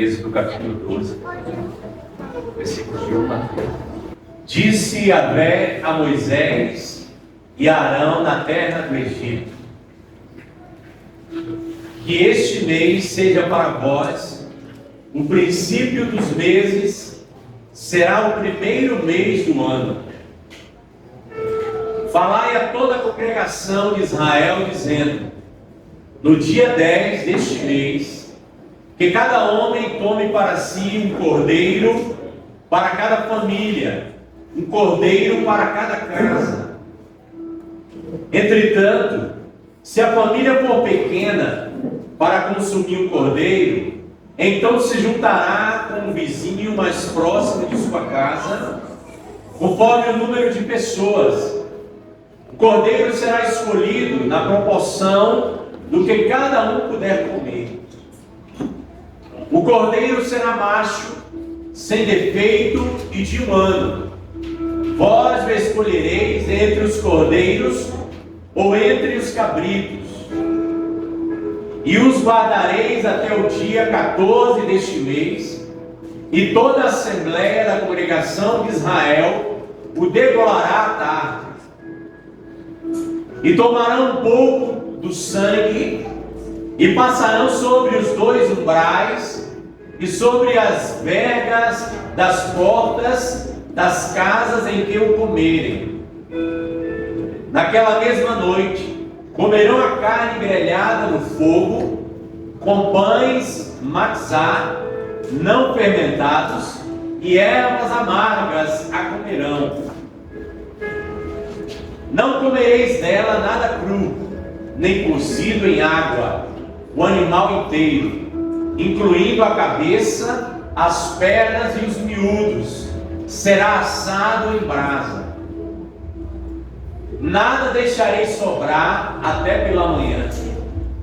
Êxodo capítulo 12, versículos de 1 a 3. Disse Yahvé a Moisés e a Arão na terra do Egito: que este mês seja para vós o princípio dos meses, será o primeiro mês do ano. Falai a toda a congregação de Israel, dizendo: no dia 10 deste mês, que cada homem tome para si um cordeiro para cada família, um cordeiro para cada casa. Entretanto, se a família for pequena para consumir o cordeiro, então se juntará com o vizinho mais próximo de sua casa, conforme o número de pessoas. O cordeiro será escolhido na proporção do que cada um puder comer. O cordeiro será macho, sem defeito e de um ano. Vós o escolhereis entre os cordeiros ou entre os cabritos, e os guardareis até o dia 14 deste mês, e toda a assembléia da congregação de Israel o degolará à tarde. E tomarão um pouco do sangue e passarão sobre os dois umbrais e sobre as vergas das portas das casas em que o comerem. Naquela mesma noite comerão a carne grelhada no fogo, com pães matzá não fermentados, e ervas amargas a comerão. Não comereis dela nada cru, nem cozido em água, o animal inteiro, incluindo a cabeça, as pernas e os miúdos, será assado em brasa. Nada deixarei sobrar até pela manhã.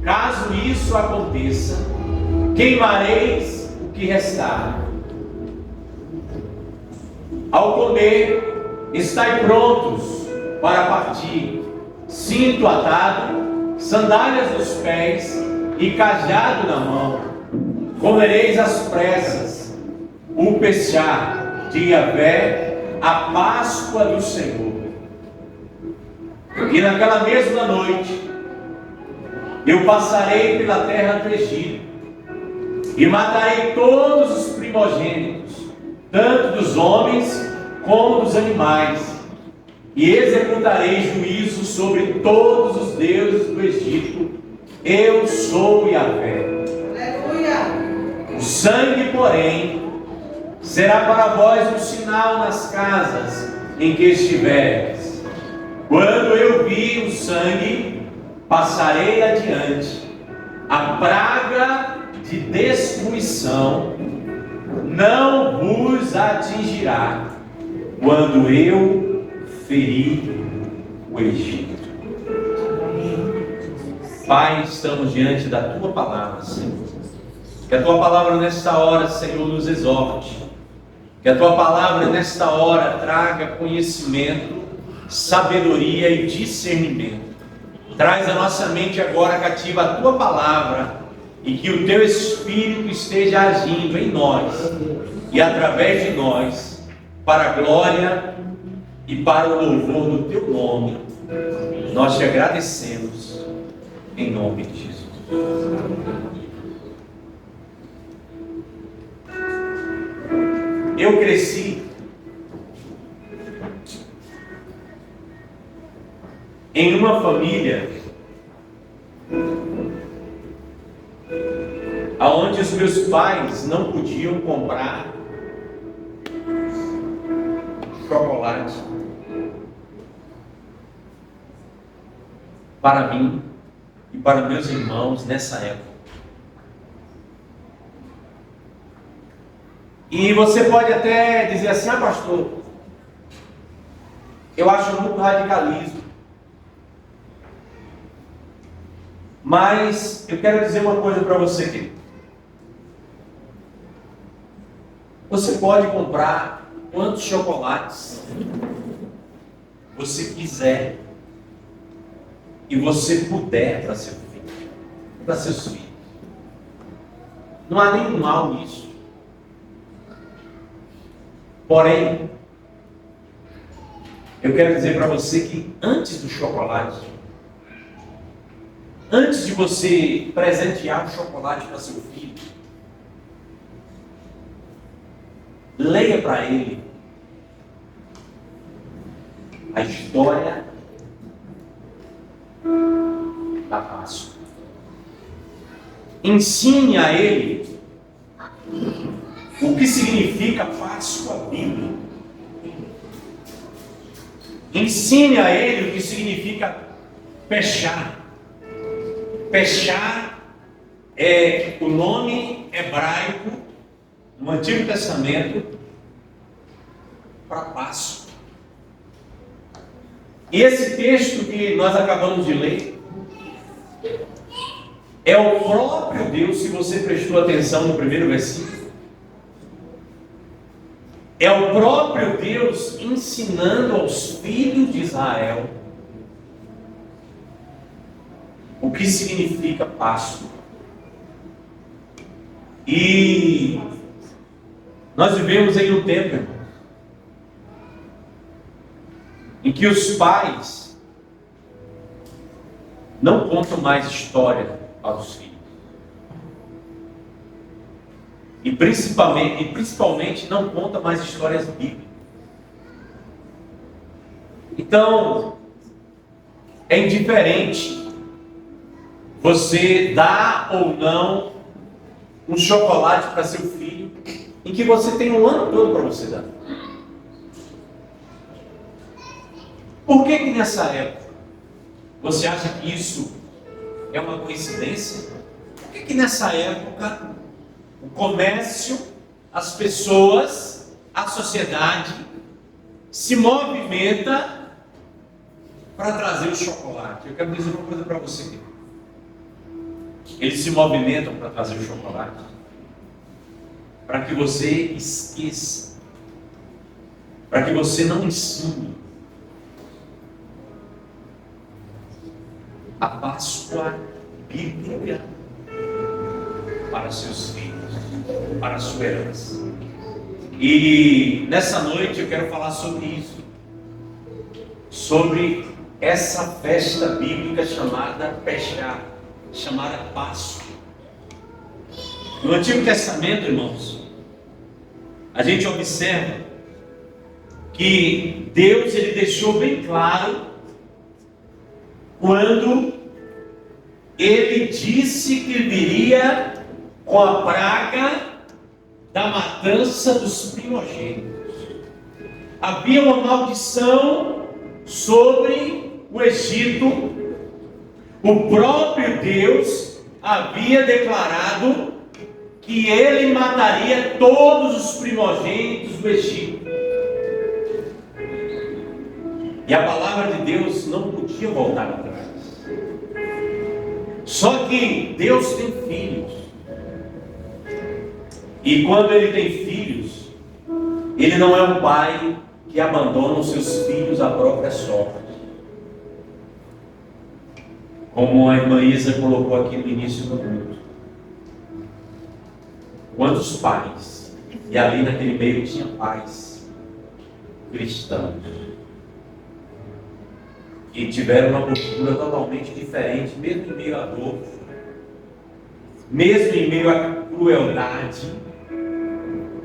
Caso isso aconteça, queimareis o que restar. Ao comer, estai prontos para partir, cinto atado, sandálias nos pés e cajado na mão. Comereis às pressas o pechá de Yahvé, a Páscoa do Senhor. E naquela mesma noite eu passarei pela terra do Egito e matarei todos os primogênitos, tanto dos homens como dos animais, e executarei juízo sobre todos os deuses do Egito. Eu sou Yahvé. Aleluia. O sangue, porém, será para vós um sinal nas casas em que estiveres. Quando eu vi o sangue, passarei adiante. A praga de destruição não vos atingirá quando eu ferir o Egito. Pai, estamos diante da Tua palavra, Senhor. Que a Tua palavra nesta hora, Senhor, nos exorte. Que a Tua palavra nesta hora traga conhecimento, sabedoria e discernimento. Traz a nossa mente agora cativa a Tua palavra e que o Teu Espírito esteja agindo em nós e através de nós, para a glória e para o louvor do Teu nome. Nós te agradecemos em nome de Jesus. Eu cresci em uma família aonde os meus pais não podiam comprar chocolate para mim e para meus irmãos nessa época. E você pode até dizer assim: ah, pastor, eu acho muito radicalismo. Mas eu quero dizer uma coisa para você aqui. Você pode comprar quantos chocolates você quiser e você puder para seu filho, para seus filhos. Não há nenhum mal nisso. Porém, eu quero dizer para você que antes do chocolate, antes de você presentear o chocolate para seu filho, leia para ele a história da Páscoa. Ensine a ele o que significa Páscoa bíblica. Ensine a ele o que significa pechar. Pechar é o nome hebraico no Antigo Testamento para Páscoa. E esse texto que nós acabamos de ler é o próprio Deus, se você prestou atenção no primeiro versículo, é o próprio Deus ensinando aos filhos de Israel o que significa Páscoa. E nós vivemos em um tempo, irmão, em que os pais não contam mais história aos filhos. E principalmente não contam mais histórias bíblicas. Então, é indiferente você dar ou não um chocolate para seu filho, em que você tem um ano todo para você dar. Por que nessa época você acha que isso é uma coincidência? Por que nessa época o comércio, as pessoas, a sociedade se movimenta para trazer o chocolate? Eu quero dizer uma coisa para você. Eles se movimentam para trazer o chocolate para que você esqueça, para que você não ensine a Páscoa bíblica para seus filhos, para a sua herança. E nessa noite eu quero falar sobre isso, sobre essa festa bíblica chamada Peshá, chamada Páscoa. No Antigo Testamento, irmãos, a gente observa que Deus ele deixou bem claro quando ele disse que viria com a praga da matança dos primogênitos. Havia uma maldição sobre o Egito. O próprio Deus havia declarado que ele mataria todos os primogênitos do Egito. E a palavra de Deus não podia voltar atrás. Só que Deus tem filhos. E quando ele tem filhos, ele não é um pai que abandona os seus filhos à própria sorte. Como a irmã Isa colocou aqui no início do culto. Quantos pais, e ali naquele meio tinha pais cristãos, que tiveram uma postura totalmente diferente, mesmo em meio à dor, mesmo em meio à crueldade,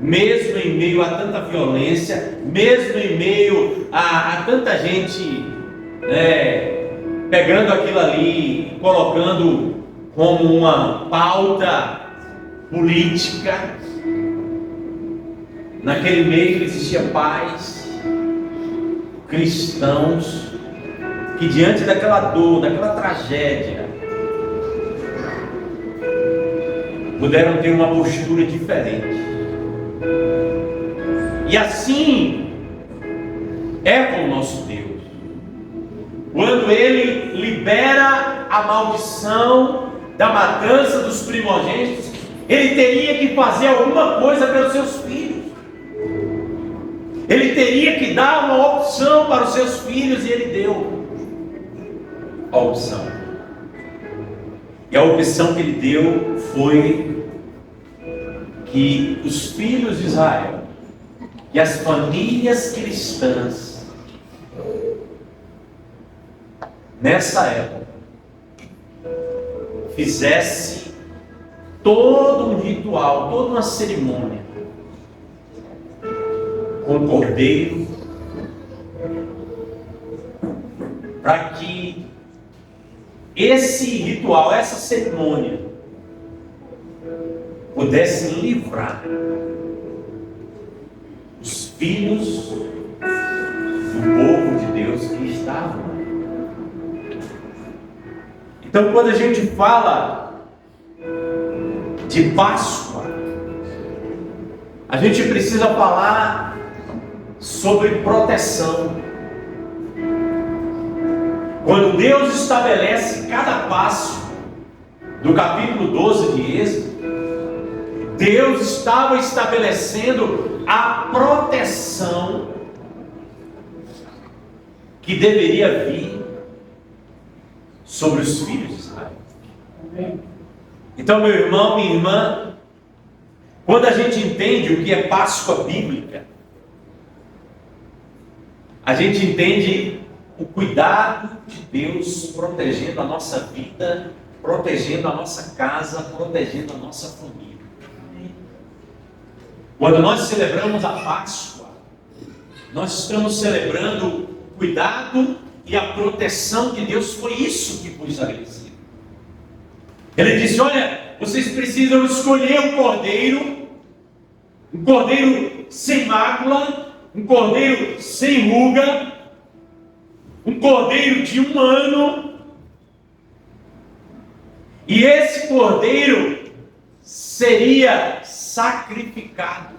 mesmo em meio a tanta violência, mesmo em meio a tanta gente pegando aquilo ali e colocando como uma pauta política. Naquele meio existia pais cristãos que diante daquela dor, daquela tragédia, puderam ter uma postura diferente. E assim é com o nosso Deus. Quando Ele libera a maldição da matança dos primogênitos, Ele teria que fazer alguma coisa pelos seus filhos. Ele teria que dar uma opção para os seus filhos, e Ele deu a opção. E a opção que Ele deu foi que os filhos de Israel e as famílias cristãs, nessa época, fizesse todo um ritual, toda uma cerimônia, com o cordeiro, para que esse ritual, essa cerimônia, pudesse livrar os filhos do povo de Deus que estavam lá. Então, quando a gente fala de Páscoa, a gente precisa falar sobre proteção. Quando Deus estabelece cada passo do capítulo 12 de Êxodo, Deus estava estabelecendo a proteção que deveria vir sobre os filhos de Israel. Então, meu irmão, minha irmã, quando a gente entende o que é Páscoa bíblica, a gente entende o cuidado de Deus protegendo a nossa vida, protegendo a nossa casa, protegendo a nossa família. Quando nós celebramos a Páscoa, nós estamos celebrando o cuidado e a proteção de Deus. Foi isso que foi estabelecido. Ele disse: olha, vocês precisam escolher um cordeiro sem mácula, um cordeiro sem ruga, um cordeiro de 1 ano, e esse cordeiro seria sacrificado.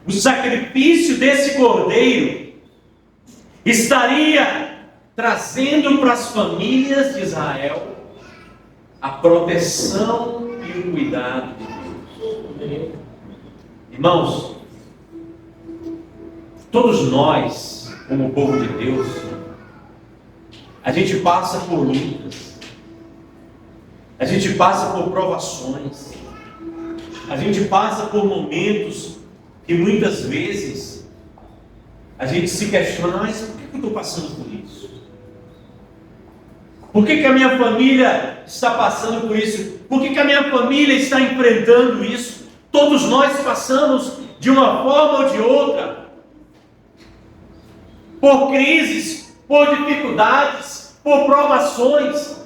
O sacrifício desse cordeiro estaria trazendo para as famílias de Israel a proteção e o cuidado de Deus. Irmãos, todos nós, como povo de Deus, a gente passa por lutas, a gente passa por provações, a gente passa por momentos que muitas vezes a gente se questiona: mas por que eu estou passando por isso? Por que a minha família está passando por isso? Por que a minha família está enfrentando isso? Todos nós passamos de uma forma ou de outra por crises, por dificuldades, por provações.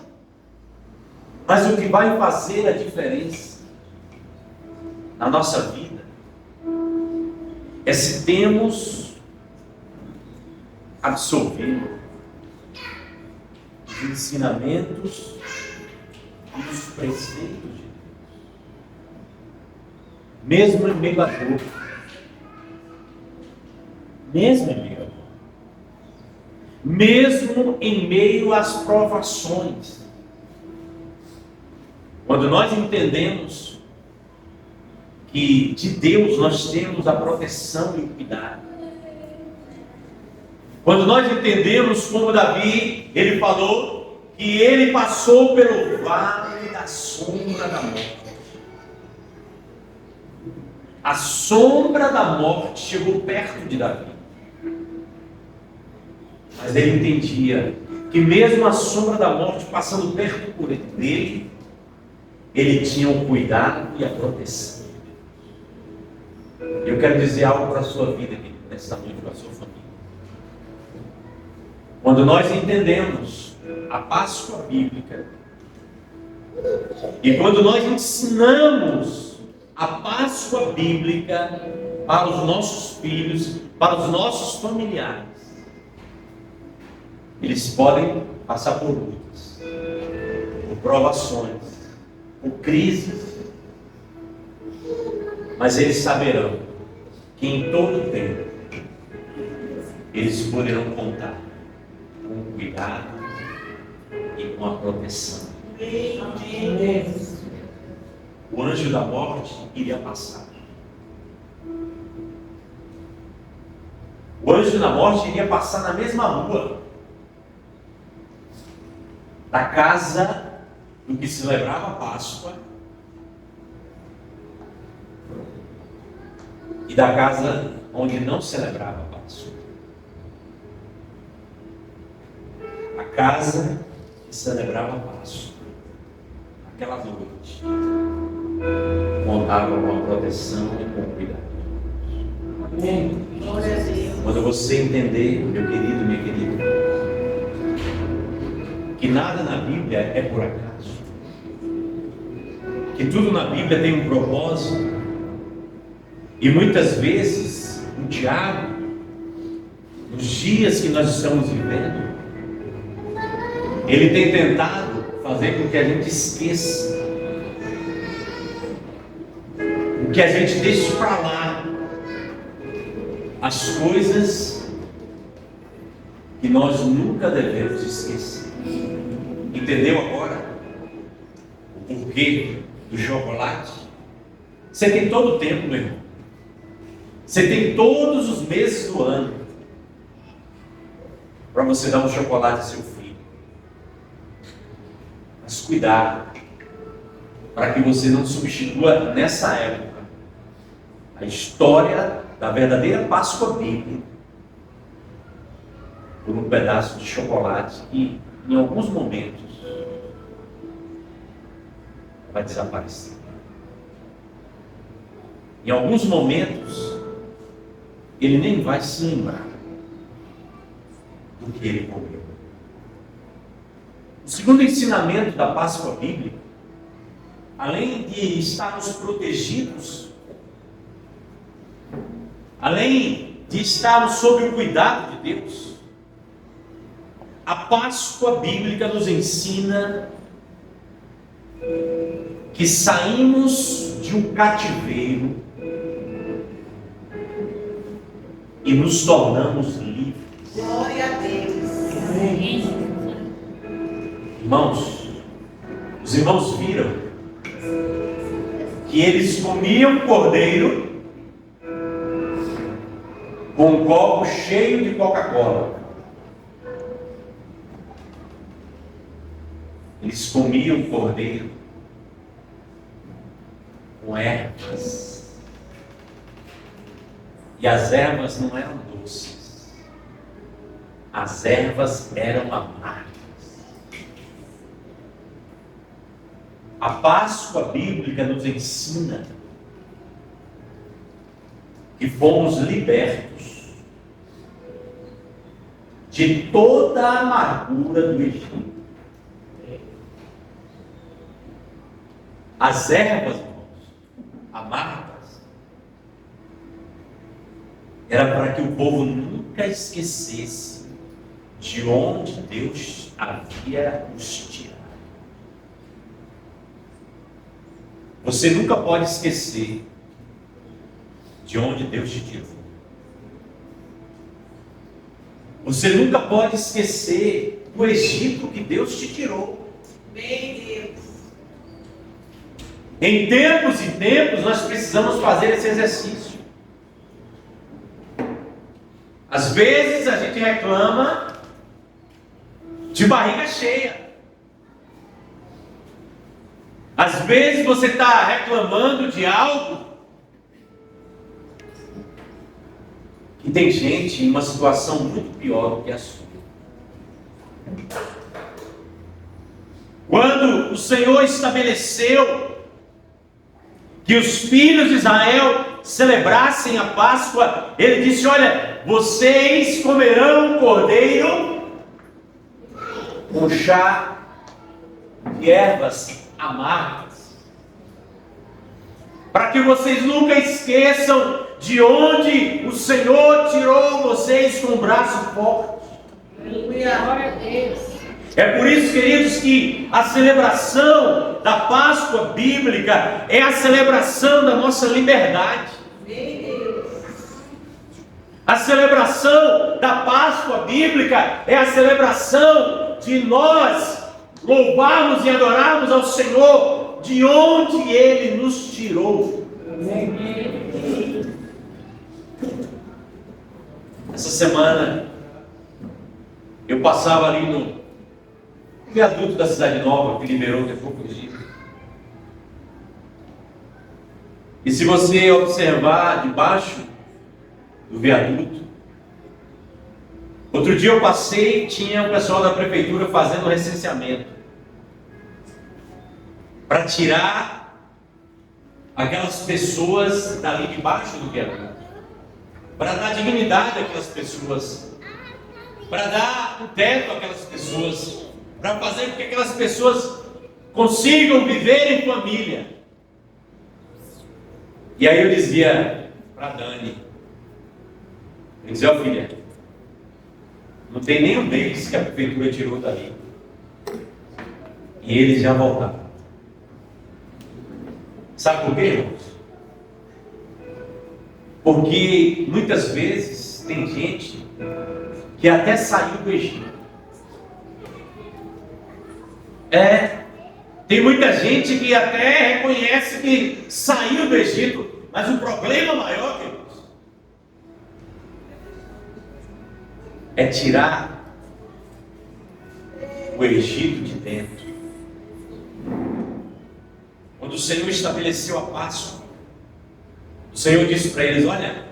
Mas o que vai fazer a diferença na nossa vida é se temos absorvido os ensinamentos e os preceitos de Deus, mesmo em meio à dor, mesmo em meio à dor, mesmo em meio às provações. Quando nós entendemos que de Deus nós temos a proteção e o cuidado, quando nós entendemos como Davi, ele falou que ele passou pelo vale da sombra da morte. A sombra da morte chegou perto de Davi. Mas ele entendia que mesmo a sombra da morte passando perto por dele, ele tinha o cuidado e a proteção. Eu quero dizer algo para a sua vida, nessa noite, para a sua família. Quando nós entendemos a Páscoa bíblica, e quando nós ensinamos a Páscoa bíblica para os nossos filhos, para os nossos familiares, eles podem passar por lutas, por provações, por crises, mas eles saberão que em todo tempo eles poderão contar com o cuidado e com a proteção. O anjo da morte iria passar. O anjo da morte iria passar na mesma rua da casa do que celebrava a Páscoa, e da casa onde não celebrava a Páscoa. A casa que celebrava a Páscoa, aquela noite, contava com a proteção e com o cuidado. Quando você entender, meu querido, minha querida, que nada na Bíblia é por acaso, que tudo na Bíblia tem um propósito, e muitas vezes o diabo, nos dias que nós estamos vivendo, ele tem tentado fazer com que a gente esqueça, com que a gente deixe para lá as coisas que nós nunca devemos esquecer. Entendeu agora o porquê do chocolate? Você tem todo o tempo, meu irmão. Você tem todos os meses do ano para você dar um chocolate ao seu filho. Mas cuidado, para que você não substitua nessa época a história da verdadeira Páscoa bíblica por um pedaço de chocolate que, em alguns momentos, vai desaparecer. Em alguns momentos, ele nem vai se lembrar do que ele comeu. O segundo ensinamento da Páscoa bíblica, além de estarmos protegidos, além de estarmos sob o cuidado de Deus, a Páscoa bíblica nos ensina que saímos de um cativeiro e nos tornamos livres. Glória a Deus. Irmãos, os irmãos viram que eles comiam cordeiro com um copo cheio de Coca-Cola. Eles comiam cordeiro com ervas. E as ervas não eram doces. As ervas eram amargas. A Páscoa bíblica nos ensina que fomos libertos de toda a amargura do Egito. As ervas, irmãos, amargas, era para que o povo nunca esquecesse de onde Deus havia os tirado. Você nunca pode esquecer de onde Deus te tirou. Você nunca pode esquecer do Egito que Deus te tirou. Bem, Deus. Em tempos e tempos nós precisamos fazer esse exercício. Às vezes a gente reclama de barriga cheia. Às vezes você está reclamando de algo que tem gente em uma situação muito pior do que a sua. Quando o Senhor estabeleceu que os filhos de Israel celebrassem a Páscoa, Ele disse: olha, vocês comerão o cordeiro com chá de ervas amargas, para que vocês nunca esqueçam de onde o Senhor tirou vocês com o braço forte. Glória a Deus. É por isso, queridos, que a celebração da Páscoa bíblica é a celebração da nossa liberdade. Bem, Deus. A celebração da Páscoa bíblica é a celebração de nós louvarmos e adorarmos ao Senhor de onde Ele nos tirou. Essa semana eu passava ali no viaduto da Cidade Nova, que liberou tem poucos dias. E se você observar debaixo do viaduto, outro dia eu passei, tinha o pessoal da prefeitura fazendo o recenseamento para tirar aquelas pessoas dali debaixo do viaduto, para dar dignidade àquelas pessoas, para dar um teto àquelas pessoas, para fazer com que aquelas pessoas consigam viver em família. E aí eu dizia para Dani, eu dizia, ó filha, não tem nem um mês que a prefeitura tirou dali. E eles já voltaram. Sabe por quê, irmãos? Porque muitas vezes tem gente que até saiu do Egito. Tem muita gente que até reconhece que saiu do Egito, mas o problema maior, queridos, é tirar o Egito de dentro. Quando o Senhor estabeleceu a Páscoa, o Senhor disse para eles, olha,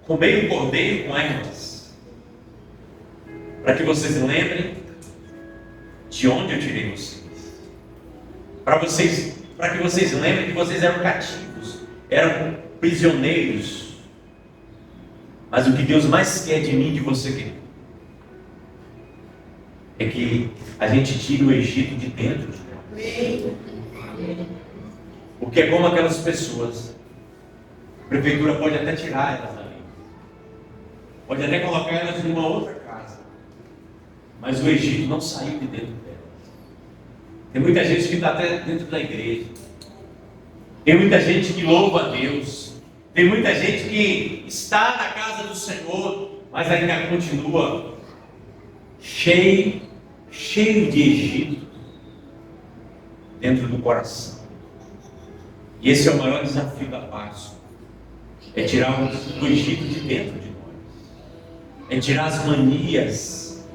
comei o cordeiro com ervas, para que vocês lembrem de onde eu tirei vocês. Para que vocês lembrem que vocês eram cativos, eram prisioneiros. Mas o que Deus mais quer de mim e de você, querido, é que a gente tire o Egito de dentro de nós. Porque é como aquelas pessoas, a prefeitura pode até tirar elas dali, pode até colocar elas em uma outra casa, mas o Egito não saiu de dentro delas. Tem muita gente que está até dentro da igreja, tem muita gente que louva a Deus, tem muita gente que está na casa do Senhor, mas ainda continua cheio de Egito dentro do coração. E esse é o maior desafio da Páscoa, é tirar o Egito de dentro de nós, é tirar as manias,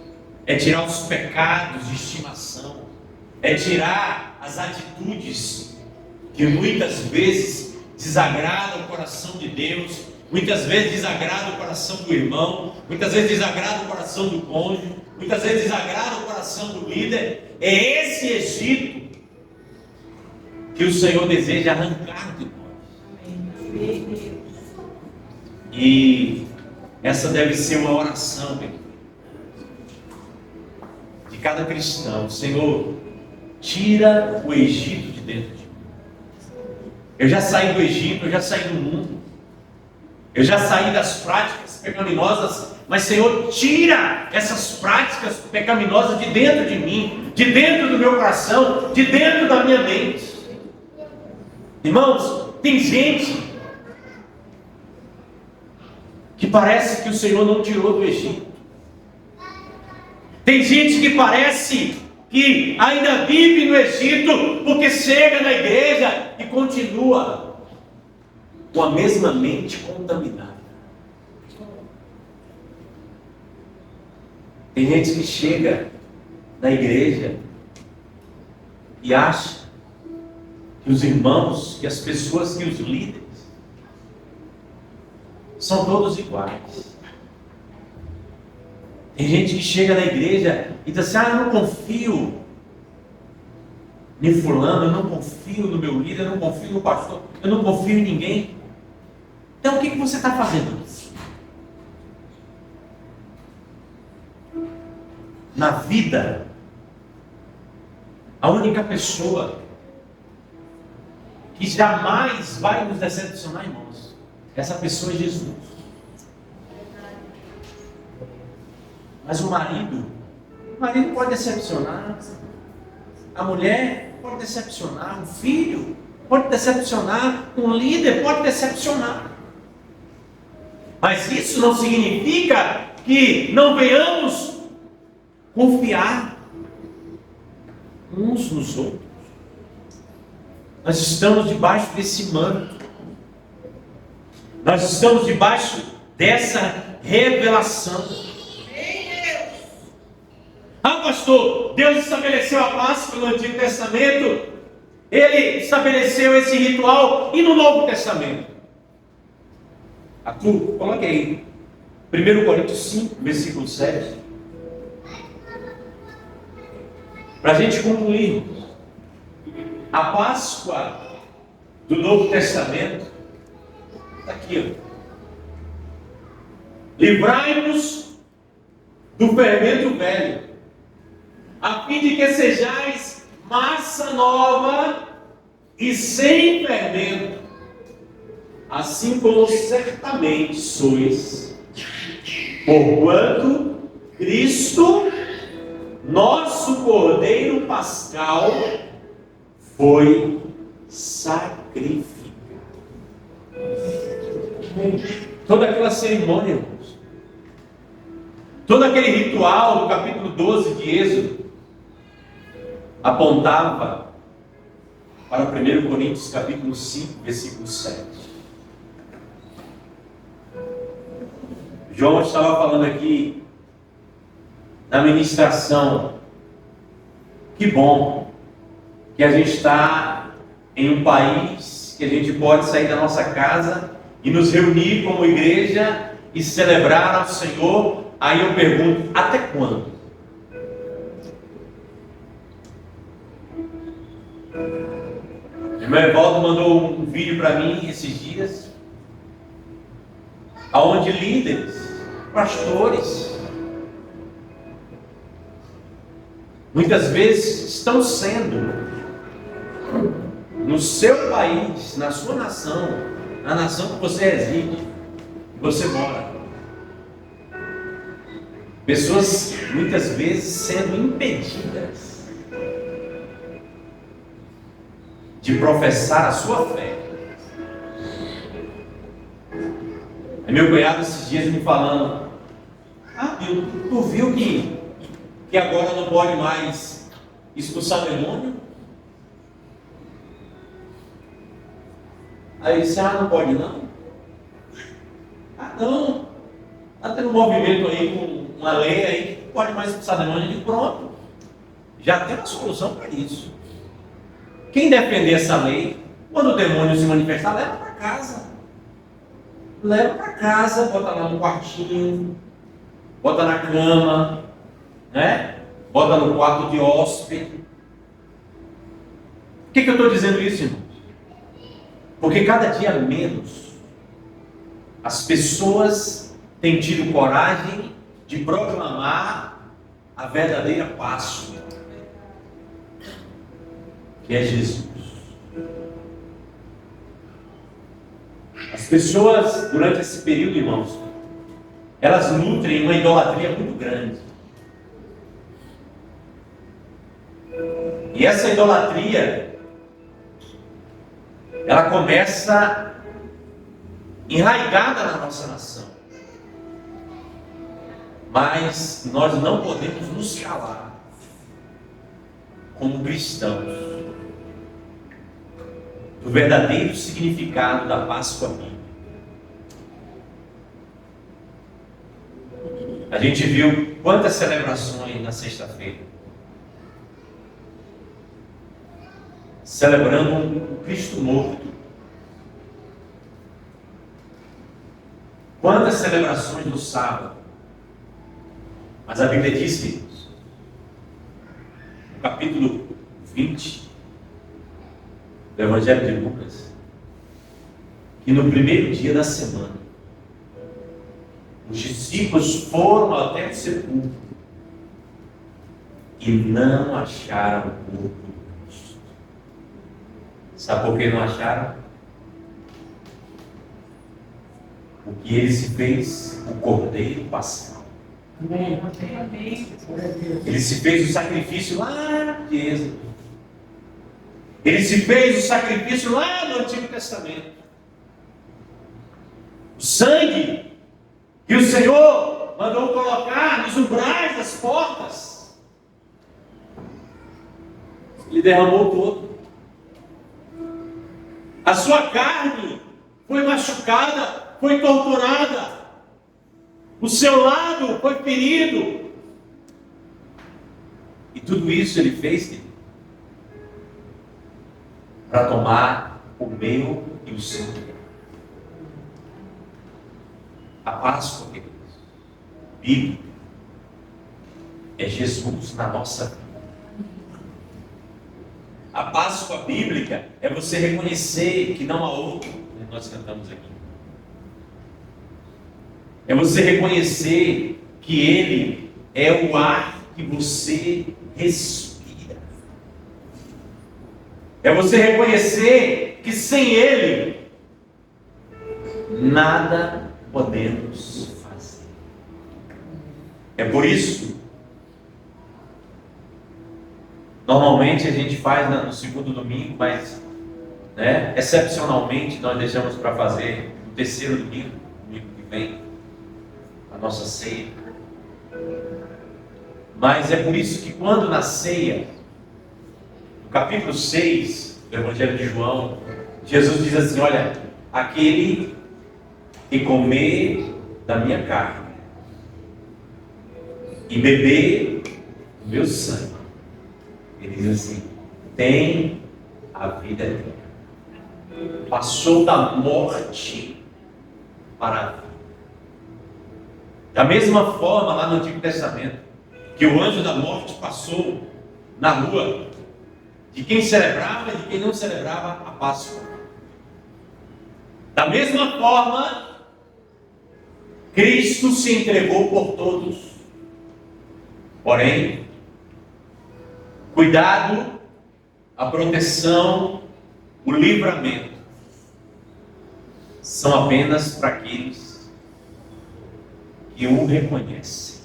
é tirar os pecados de estimação, é tirar as atitudes que muitas vezes desagradam o coração de Deus, muitas vezes desagrada o coração do irmão, muitas vezes desagrada o coração do cônjuge, muitas vezes desagrada o coração do líder. É esse Egito que o Senhor deseja arrancar de nós. E essa deve ser uma oração, meu, de cada cristão. Senhor, tira o Egito de dentro de mim. Eu já saí do Egito, eu já saí do mundo, eu já saí das práticas pecaminosas, mas Senhor, tira essas práticas pecaminosas de dentro de mim, de dentro do meu coração, de dentro da minha mente. Irmãos, tem gente que parece que o Senhor não tirou do Egito. Tem gente que parece que ainda vive no Egito, porque chega na igreja e continua com a mesma mente contaminada. Tem gente que chega na igreja e acha que os irmãos, que as pessoas, que os líderes são todos iguais. Tem gente que chega na igreja e diz assim, eu não confio em fulano, eu não confio no meu líder, eu não confio no pastor, eu não confio em ninguém. Então o que você está fazendo? Na vida, a única pessoa que jamais vai nos decepcionar, irmãos, essa pessoa é Jesus. Mas o marido pode decepcionar, a mulher pode decepcionar, o filho pode decepcionar, um líder pode decepcionar. Mas isso não significa que não venhamos confiar uns nos outros. Nós estamos debaixo desse manto, nós estamos debaixo dessa revelação. Pastor, Deus estabeleceu a Páscoa no Antigo Testamento, Ele estabeleceu esse ritual e no Novo Testamento. Coloque aí. 1 Coríntios 5, versículo 7. Para a gente concluir, a Páscoa do Novo Testamento está aqui, ó. Livrai-nos do fermento velho, a fim de que sejais massa nova e sem fermento, assim como certamente sois, porquanto Cristo, nosso Cordeiro Pascal, foi sacrificado. Toda aquela cerimônia, irmãos, todo aquele ritual do capítulo 12 de Êxodo apontava para 1 Coríntios capítulo 5, versículo 7. João estava falando aqui na ministração. Que bom que a gente está em um país que a gente pode sair da nossa casa e nos reunir como igreja e celebrar ao Senhor. Aí eu pergunto, até quando? O irmão Evaldo mandou um vídeo para mim esses dias, aonde líderes, pastores, muitas vezes estão sendo, no seu país, na sua nação, na nação que você reside, que você mora, pessoas muitas vezes sendo impedidas de professar a sua fé. É meu cunhado esses dias me falando, tu viu que agora não pode mais expulsar demônio? Aí ele disse, não pode não? Não, está tendo um movimento aí com uma lei aí que não pode mais expulsar demônio. Eu digo, pronto, já tem uma solução para isso. Quem defender essa lei, quando o demônio se manifestar, leva para casa. Leva para casa, bota lá no quartinho, bota na cama, né? Bota no quarto de hóspede. Por que eu estou dizendo isso, irmãos? Porque cada dia menos as pessoas têm tido coragem de proclamar a verdadeira Páscoa, que é Jesus. As pessoas, durante esse período, irmãos, elas nutrem uma idolatria muito grande. E essa idolatria, ela começa enraizada na nossa nação. Mas nós não podemos nos calar como cristãos do verdadeiro significado da Páscoa bíblica. A gente viu quantas celebrações na sexta-feira, celebrando um Cristo morto. Quantas celebrações no sábado. Mas a Bíblia diz, queridos, no capítulo 20 do Evangelho de Lucas, que no primeiro dia da semana, os discípulos foram até o sepulcro e não acharam o corpo de Cristo. Sabe por que não acharam? Porque ele se fez o Cordeiro Pascal. Ele se fez o sacrifício lá de Êxodo. Ele se fez o sacrifício lá no Antigo Testamento. O sangue que o Senhor mandou colocar nos umbrais das portas, Ele derramou todo. A sua carne foi machucada, foi torturada. O seu lado foi ferido. E tudo isso Ele fez para tomar o meu e o seu. Páscoa, queridos, bíblica, é Jesus na nossa vida. A Páscoa bíblica é você reconhecer que não há outro, como nós cantamos aqui. É você reconhecer que Ele é o ar que você respira. É você reconhecer que sem Ele, nada podemos fazer. É por isso, normalmente a gente faz no segundo domingo, mas excepcionalmente nós deixamos para fazer no terceiro domingo que vem, a nossa ceia. Mas é por isso que quando na ceia, no capítulo 6 do Evangelho de João, Jesus diz assim: olha, aquele que comer da minha carne e beber do meu sangue, ele diz assim, tem a vida eterna. Passou da morte para a vida. Da mesma forma, lá no Antigo Testamento, que o anjo da morte passou na rua de quem celebrava e de quem não celebrava a Páscoa. Da mesma forma, Cristo se entregou por todos. Porém, cuidado, a proteção, o livramento são apenas para aqueles que o reconhecem.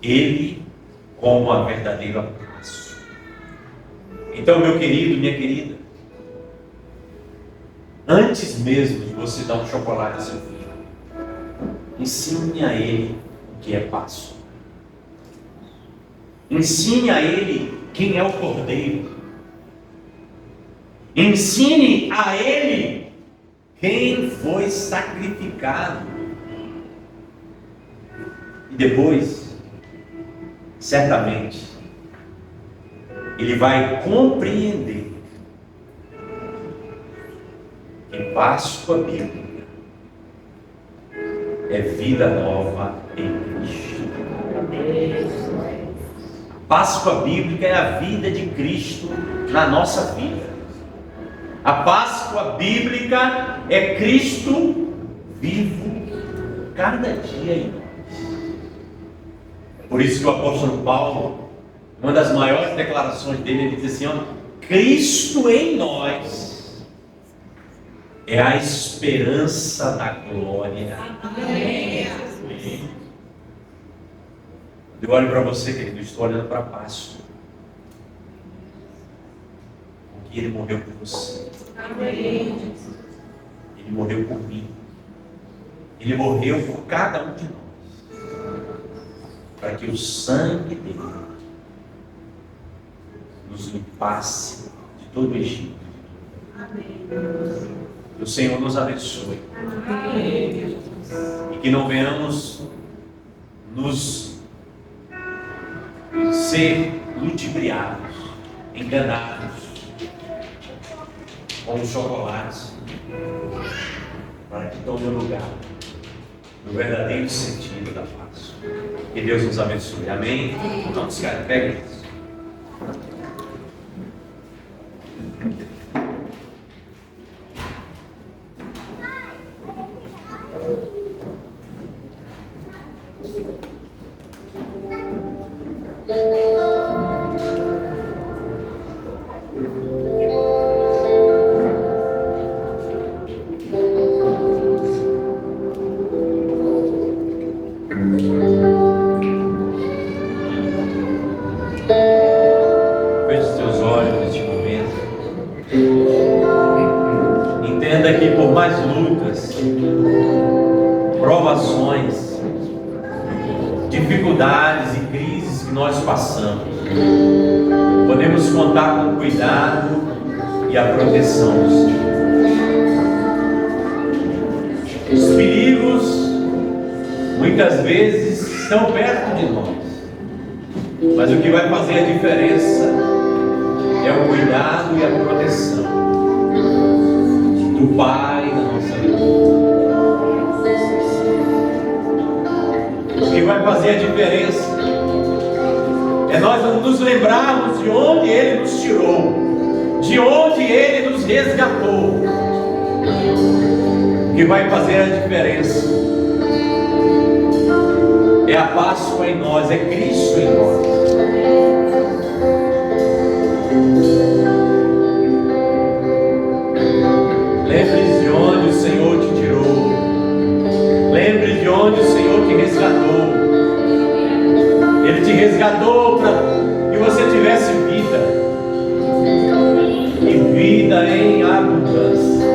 Ele como a verdadeira Páscoa. Então, meu querido, minha querida, antes mesmo de você dar um chocolate a seu filho, ensine a ele o que é Páscoa. Ensine a ele quem é o Cordeiro. Ensine a ele quem foi sacrificado. E depois, certamente, ele vai compreender que Páscoa bíblica é vida nova em Cristo. Páscoa bíblica é a vida de Cristo na nossa vida. A Páscoa bíblica é Cristo vivo cada dia em nós. Por isso que o apóstolo Paulo, uma das maiores declarações dele, ele diz assim: ó, Cristo em nós é a esperança da glória. Amém. Eu olho para você, querido, estou olhando para a Páscoa. Porque Ele morreu por você. Amém. Ele morreu por mim. Ele morreu por cada um de nós. Para que o sangue dele nos limpasse de todo o Egito. Amém. Que o Senhor nos abençoe. Amém. E que não venhamos nos ser ludibriados, enganados com os chocolates, para que tome o lugar no verdadeiro sentido da paz. Que Deus nos abençoe. Amém? Vamos, cara, pega isso. Dificuldades e crises que nós passamos, podemos contar com o cuidado e a proteção do Senhor. Os perigos muitas vezes estão perto de nós, mas o que vai fazer a diferença é o cuidado e a proteção do Pai da nossa vida. que vai fazer a diferença. É nós nos lembrarmos de onde Ele nos tirou, de onde Ele nos resgatou, que vai fazer a diferença. É a Páscoa em nós, é Cristo em nós. Lembre-se de onde o Senhor te tirou. Lembre de onde o Senhor te resgatou. Ele te resgatou para que você tivesse vida, e vida em abundância,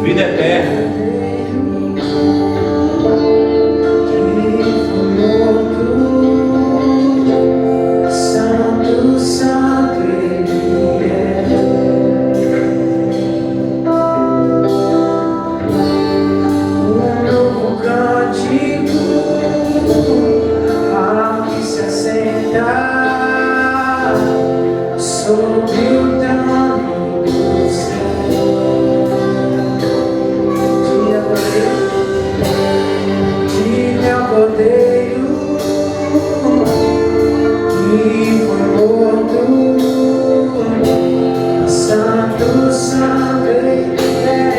vida eterna. Santo, Santo Ele é. Um novo cântico ao que se assenta sobre o trono do céu. Diga ao Cordeiro que foi morto. Santo, Santo Ele é.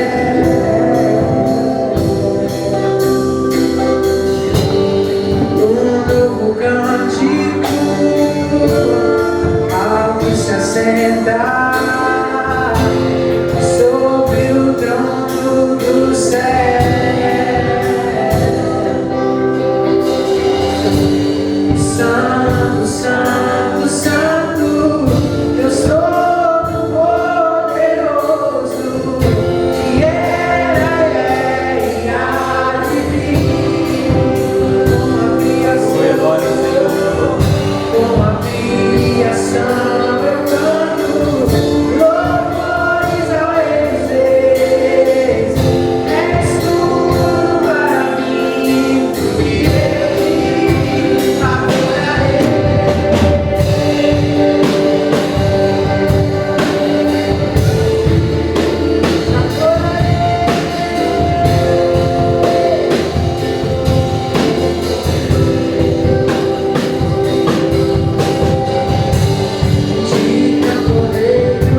Um novo cântico ao que se assenta sobre o trono do céu. Santo, Santo, Santo, Deus Todo-Poderoso, que era, é e há de vir. Com a criação eu canto louvores ao Ex. És tudo para mim, e eu adorarei. Diga ao Cordeiro que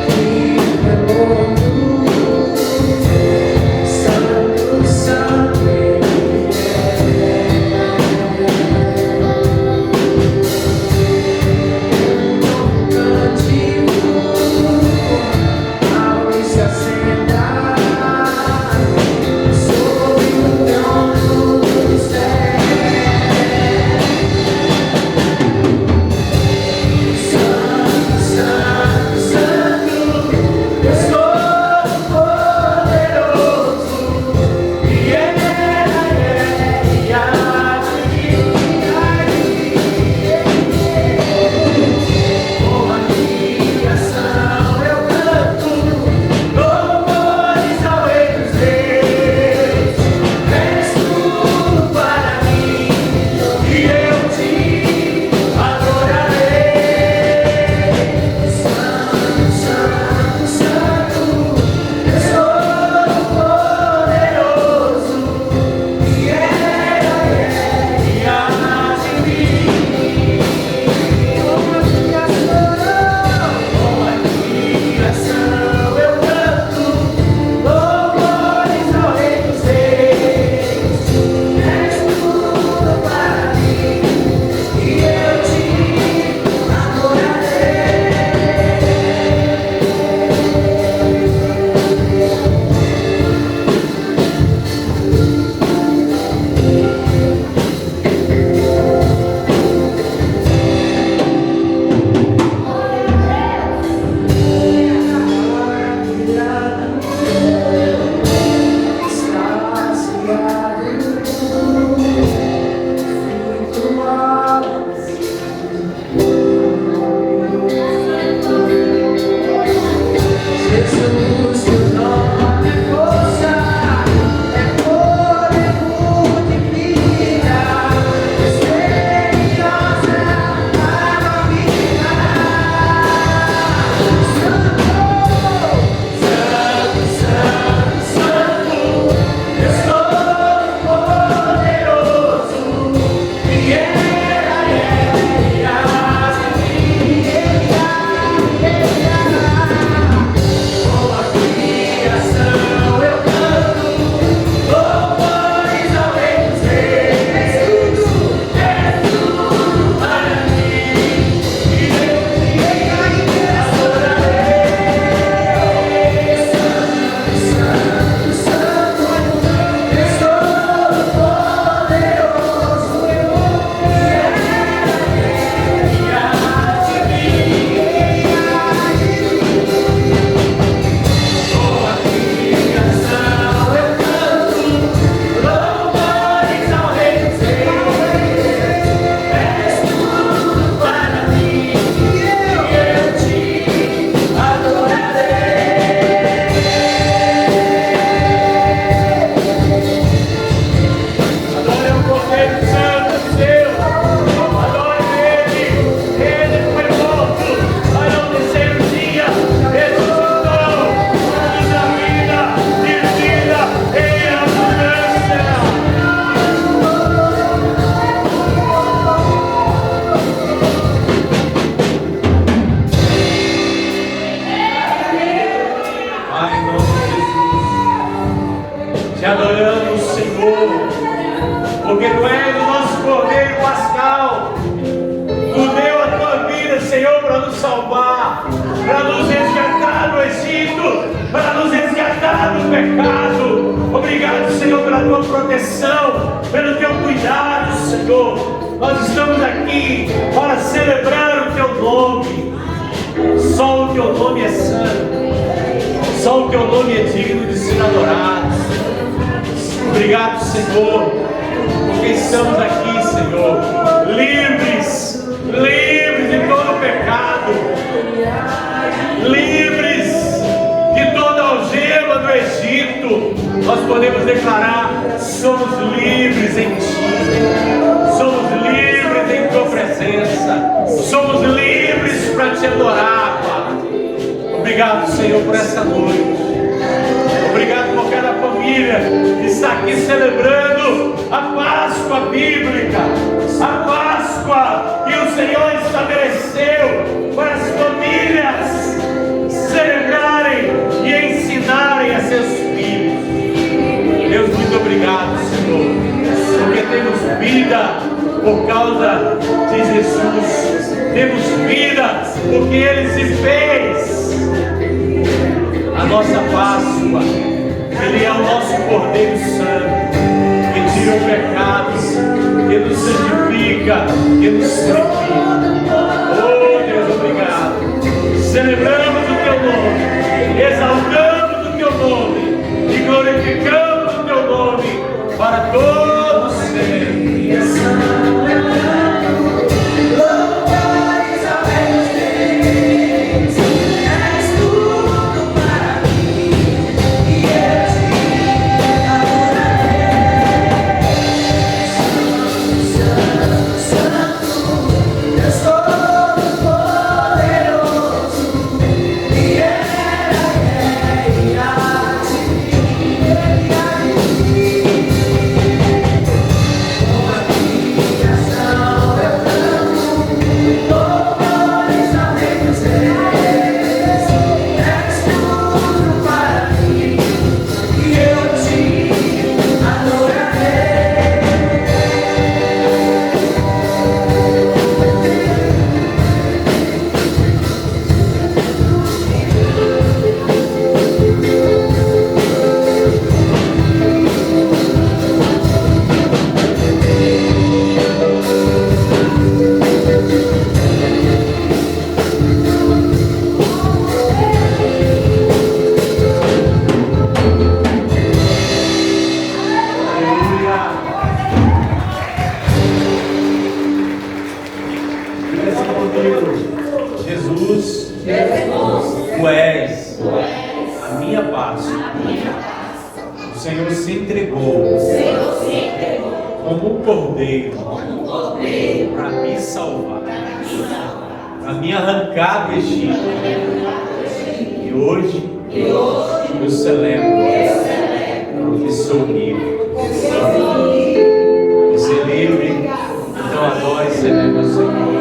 foi morto. Santo, Santo Ele é. Cântico ao que se assenta sobre o trono do céu. Santo, Santo, Santo, Deus Todo-Poderoso, que era, é e há de vir. Com a criação eu canto louvores ao Ex. És tudo para mim, e eu te adorarei. Santo, Santo, Santo, Deus Todo-Poderoso, que era, é e há de vir. Com a criação eu canto louvores ao Ex. És tudo para mim, e eu te adorarei. Jesus, teu nome é força, é poder, multiplica, misteriosa maravilha. Santo, Santo, Santo, Santo, Senhor, porque Tu és o nosso Cordeiro Pascal. Tu deu a Tua vida, Senhor, para nos salvar, para nos resgatar do Egito, para nos resgatar do pecado. Obrigado, Senhor, pela Tua proteção, pelo Teu cuidado, Senhor. Nós estamos aqui para celebrar o Teu nome. Só o Teu nome é santo, só o Teu nome é digno de ser adorado. Obrigado, Senhor, porque estamos aqui, Senhor, livres de todo pecado, livres de toda algema do Egito. Nós podemos declarar: somos livres em Ti, somos livres em Tua presença, somos livres para Te adorar, Pai. Obrigado, Senhor, por essa noite. Obrigado por cada família que está aqui celebrando a Páscoa bíblica, a Páscoa que o Senhor estabeleceu para as famílias celebrarem e ensinarem a seus filhos. Deus, muito obrigado, Senhor, porque temos vida por causa de Jesus, temos vida porque Ele se fez a nossa Páscoa. Ele é o nosso Cordeiro Santo, que tira o pecado, que nos santifica, que nos purifica. Oh Deus, obrigado. Celebramos o Teu nome, exaltamos o Teu nome e glorificamos o Teu nome para todos sempre. Então adore e celebre o Senhor.